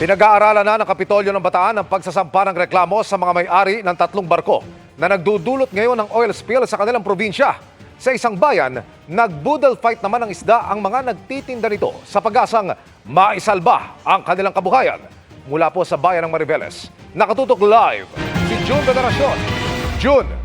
Pinag-aaralan na ng Kapitolyo ng Bataan ang pagsasampa ng reklamo sa mga may-ari ng 3 barko na nagdudulot ngayon ng oil spill sa kanilang probinsya. Sa isang bayan, nag-boodle fight naman ng isda ang mga nagtitinda nito sa pag-asang maisalba ang kanilang kabuhayan. Mula po sa bayan ng Mariveles, nakatutok live si June Veneracion. June!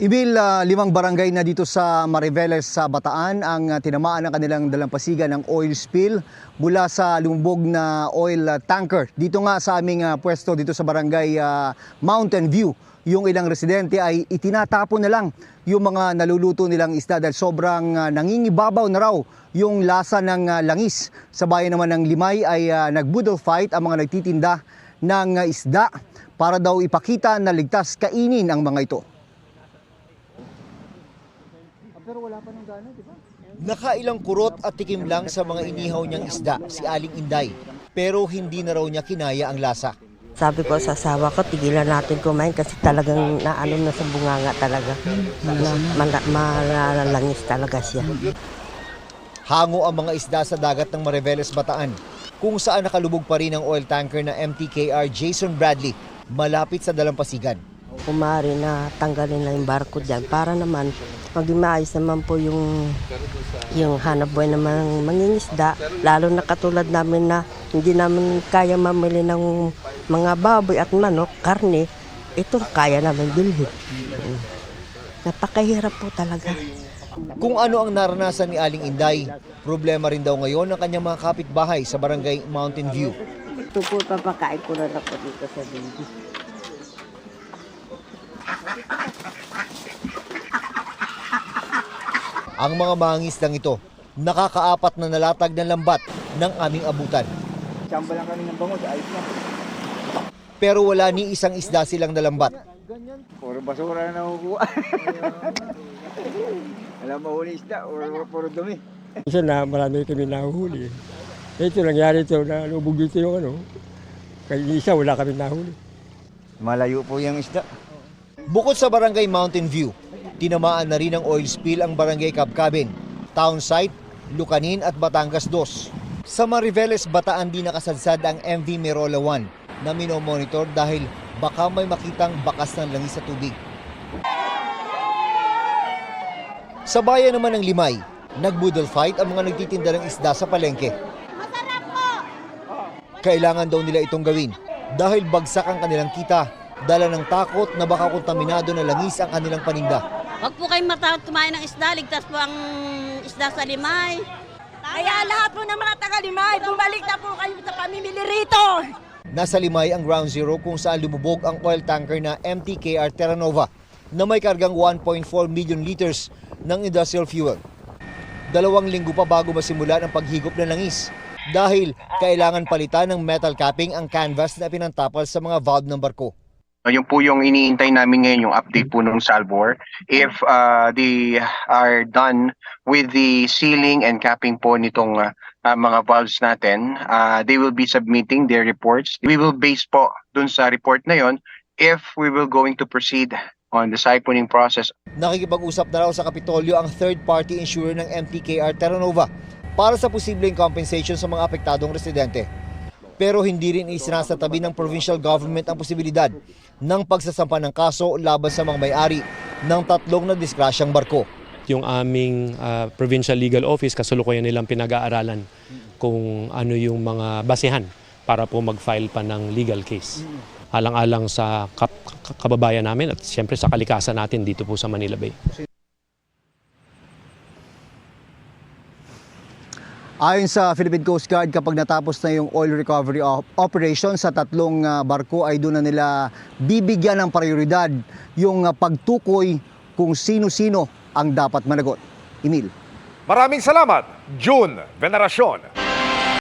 Emil, 5 barangay na dito sa Mariveles sa Bataan ang tinamaan ng kanilang dalampasigan ng oil spill mula sa lumubog na oil tanker. Dito nga sa aming pwesto dito sa barangay Mountain View, yung ilang residente ay itinatapon na lang yung mga naluluto nilang isda dahil sobrang nangingibabaw na raw yung lasa ng langis. Sa bayan naman ng Limay ay nag-boodle fight ang mga nagtitinda ng isda para daw ipakita na ligtas kainin ang mga ito. Pero wala pa ng gana, di ba? Nakailang kurot at tikim lang sa mga inihaw niyang isda si Aling Inday, pero hindi na raw niya kinaya ang lasa. Sabi ko sa asawa ko, tigilan natin kumain kasi talagang naano na sa bunganga talaga. Malalangis talaga siya. Hango ang mga isda sa dagat ng Mariveles, Bataan, kung saan nakalubog pa rin ang oil tanker na MTKR Jason Bradley malapit sa dalampasigan. Kumari na tanggalin na yung barko dyan para naman maging maayos naman po yung hanap buhay naman ng mangingisda. Lalo na katulad namin na hindi namin kaya mamili ng mga baboy at manok, karne, ito kaya namin bilhin. Napakahirap po talaga. Kung ano ang naranasan ni Aling Inday, problema rin daw ngayon ng kanyang mga kapitbahay sa barangay Mountain View. Ito po papakain ko na ako dito sa baby. Ang mga mangingisdang ito, nakakaapat na nalatag ng lambat ng aming abutan. Tsamba lang kami ng bangos, ayos na. Pero wala ni isang isda silang nalambat. Puro basura na nakukuha. Alam mo huli isda, puro dumi. Isa na marami kami nahuhuli. Ito nangyari ito, nalubog dito yung ano. Kaya isa wala kami nahuli. Malayo po yung isda. Bukod sa barangay Mountain View, tinamaan na rin ng oil spill ang barangay Cabcabin, Townsite, Lucanin at Batangas 2. Sa Mariveles, Bataan din nakasadsad ang MV Merola 1 na minomonitor dahil baka may makitang bakas ng langis sa tubig. Sa bayan naman ng Limay, nag-boodle fight ang mga nagtitinda ng isda sa palengke. Kailangan daw nila itong gawin dahil bagsak ang kanilang kita, dala ng takot na baka kontaminado na langis ang kanilang paninda. Huwag po kayong matakot kumain ng isda, ligtas po ang isda sa Limay. Kaya lahat po ng mga taga-Limay, bumalik na po kayo sa pamimili rito. Nasa Limay ang ground zero kung saan lumubog ang oil tanker na MTKR Terra Nova na may kargang 1.4 million liters ng industrial fuel. 2 linggo pa bago masimula ang paghigop ng langis dahil kailangan palitan ng metal capping ang canvas na pinantapal sa mga valve ng barko. Yung po yung iniintay namin ngayon, yung update po ng Salvor. If they are done with the sealing and capping po nitong mga valves natin, they will be submitting their reports. We will base po dun sa report na yon if we will going to proceed on the siphoning process. Nakikipag-usap na raw sa Kapitolyo ang third-party insurer ng MTKR Terra Nova para sa posibleng compensation sa mga apektadong residente. Pero hindi rin isinasatabi ng provincial government ang posibilidad ng pagsasampa ng kaso laban sa mga may-ari ng 3 na diskrasyang barko. Yung aming provincial legal office, kasalukuyan nilang pinag-aaralan kung ano yung mga basehan para po mag-file pa ng legal case. Alang-alang sa kababayan namin at siyempre sa kalikasan natin dito po sa Manila Bay. Ayon sa Philippine Coast Guard, kapag natapos na yung oil recovery operation sa 3 barko ay doon na nila bibigyan ng prioridad yung pagtukoy kung sino-sino ang dapat managot. Emil. Maraming salamat, June Veneracion.